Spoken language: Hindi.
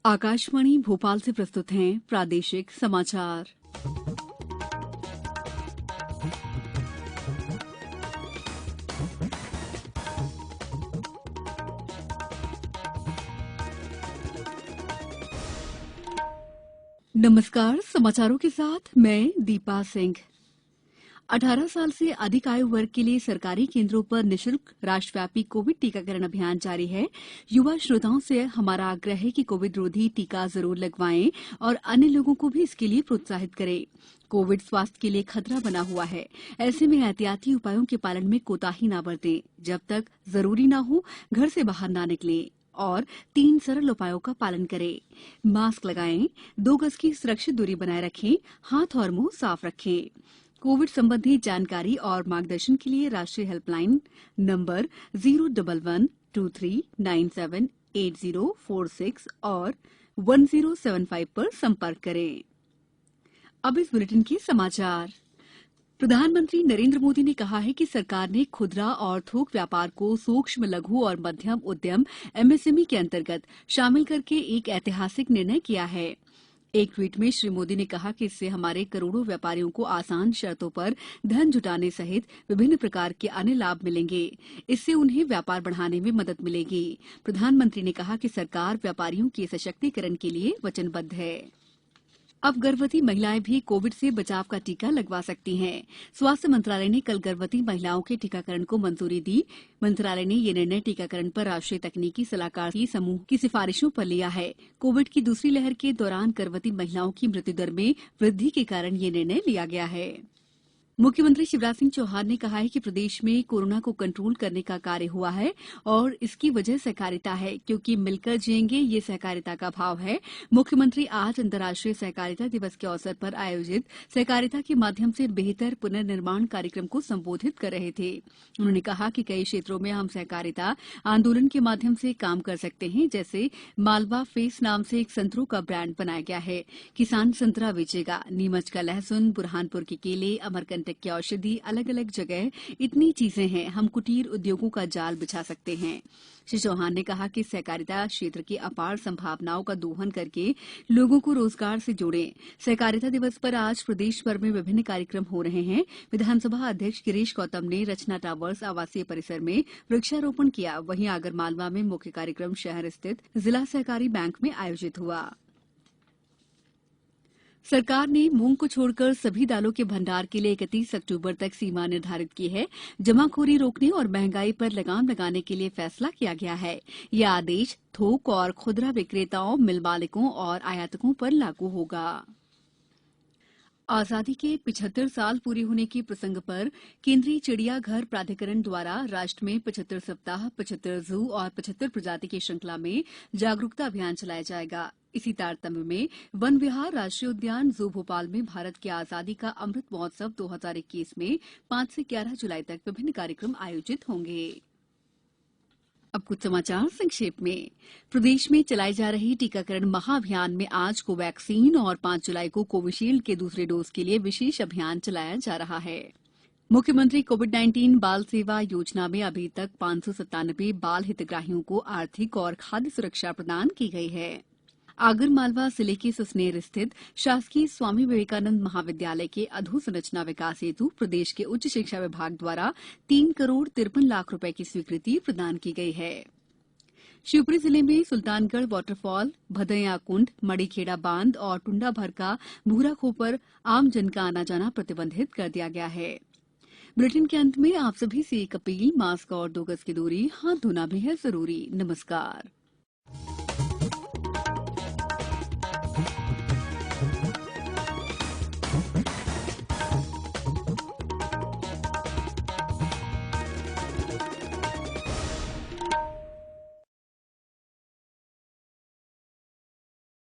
आकाशवाणी भोपाल से प्रस्तुत हैं प्रादेशिक समाचार। नमस्कार, समाचारों के साथ मैं दीपा सिंह। 18 साल से अधिक आयु वर्ग के लिए सरकारी केंद्रों पर निःशुल्क राष्ट्रव्यापी कोविड टीकाकरण अभियान जारी है। युवा श्रोताओं से हमारा आग्रह है कि कोविड रोधी टीका जरूर लगवाएं और अन्य लोगों को भी इसके लिए प्रोत्साहित करें। कोविड स्वास्थ्य के लिए खतरा बना हुआ है, ऐसे में एहतियाती उपायों के पालन में कोताही न बरतें। जब तक जरूरी न हो घर से बाहर न निकलें और 3 सरल उपायों का पालन करें। मास्क लगाएं, 2 गज की सुरक्षित दूरी बनाए रखें, हाथ और मुंह साफ रखें। कोविड संबंधी जानकारी और मार्गदर्शन के लिए राष्ट्रीय हेल्पलाइन नंबर 011-2397-8046 और 1075 पर संपर्क करें। अब इस बुलेटिन के समाचार। प्रधानमंत्री नरेंद्र मोदी ने कहा है कि सरकार ने खुदरा और थोक व्यापार को सूक्ष्म, लघु और मध्यम उद्यम एमएसएमई के अंतर्गत शामिल करके एक ऐतिहासिक निर्णय किया है। एक ट्वीट में श्री मोदी ने कहा कि इससे हमारे करोड़ों व्यापारियों को आसान शर्तों पर धन जुटाने सहित विभिन्न प्रकार के अन्य लाभ मिलेंगे। इससे उन्हें व्यापार बढ़ाने में मदद मिलेगी। प्रधानमंत्री ने कहा कि सरकार व्यापारियों के सशक्तिकरण के लिए वचनबद्ध है। अब गर्भवती महिलाएं भी कोविड से बचाव का टीका लगवा सकती हैं। स्वास्थ्य मंत्रालय ने कल गर्भवती महिलाओं के टीकाकरण को मंजूरी दी। मंत्रालय ने यह निर्णय टीकाकरण पर राष्ट्रीय तकनीकी सलाहकार समूह की सिफारिशों पर लिया है। कोविड की दूसरी लहर के दौरान गर्भवती महिलाओं की मृत्यु दर में वृद्धि के कारण यह निर्णय लिया गया है। मुख्यमंत्री शिवराज सिंह चौहान ने कहा है कि प्रदेश में कोरोना को कंट्रोल करने का कार्य हुआ है और इसकी वजह सहकारिता है, क्योंकि मिलकर जिएंगे ये सहकारिता का भाव है। मुख्यमंत्री आज अंतर्राष्ट्रीय सहकारिता दिवस के अवसर पर आयोजित सहकारिता के माध्यम से बेहतर पुनर्निर्माण कार्यक्रम को संबोधित कर रहे थे। उन्होंने कहा कि कई क्षेत्रों में हम सहकारिता आंदोलन के माध्यम से काम कर सकते हैं। जैसे मालवा फेस नाम से एक संतरों का ब्रांड बनाया गया है। किसान संतरा बेचेगा, नीमच का लहसुन, बुरहानपुर के केले, अमरकंटक की औषधि, अलग अलग जगह इतनी चीजें हैं। हम कुटीर उद्योगों का जाल बिछा सकते हैं। श्री चौहान ने कहा कि सहकारिता क्षेत्र की अपार संभावनाओं का दोहन करके लोगों को रोजगार से जोड़ें। सहकारिता दिवस पर आज प्रदेश भर में विभिन्न कार्यक्रम हो रहे हैं। विधानसभा अध्यक्ष गिरीश गौतम ने रचना टावर्स आवासीय परिसर में वृक्षारोपण किया। वहीं आगरमालवा में मुख्य कार्यक्रम शहर स्थित जिला सहकारी बैंक में आयोजित हुआ। सरकार ने मूंग को छोड़कर सभी दालों के भंडार के लिए 31 अक्टूबर तक सीमा निर्धारित की है। जमाखोरी रोकने और महंगाई पर लगाम लगाने के लिए फैसला किया गया है। यह आदेश थोक और खुदरा विक्रेताओं, मिल मालिकों और आयातकों पर लागू होगा। आजादी के 75 साल पूरे होने के प्रसंग पर केंद्रीय चिड़ियाघर प्राधिकरण द्वारा राष्ट्र में 75 सप्ताह, 75 जू और 75 प्रजाति की श्रृंखला में जागरूकता अभियान चलाया जाएगा। इसी तारतम्य में वन विहार राष्ट्रीय उद्यान जू भोपाल में भारत की आजादी का अमृत महोत्सव 2021 में 5 से 11 जुलाई तक विभिन्न कार्यक्रम आयोजित होंगे। अब कुछ समाचार संक्षेप में। प्रदेश में चलाई जा रही टीकाकरण महाअभियान में आज कोवैक्सीन और 5 जुलाई को कोविशील्ड के दूसरे डोज के लिए विशेष अभियान चलाया जा रहा है। मुख्यमंत्री कोविड-19 बाल सेवा योजना में अभी तक 597 बाल हितग्राहियों को आर्थिक और खाद्य सुरक्षा प्रदान की गई है। आगरमालवा जिले के सुसनेर स्थित शासकीय स्वामी विवेकानंद महाविद्यालय के अधोसंरचना विकास हेतु प्रदेश के उच्च शिक्षा विभाग द्वारा 3 करोड़ 53 लाख रुपए की स्वीकृति प्रदान की गई है। शिवपुरी जिले में सुल्तानगढ़ वाटरफॉल, भदैया कुंड, मड़ीखेड़ा बांध और टुंडा भर का भूरा खो पर आम जन का आना जाना प्रतिबंधित कर दिया गया है। बुलेटिन के अंत में आप सभी से एक अपील, मास्क और 2 गज की दूरी, हाथ धोना भी है जरूरी। नमस्कार।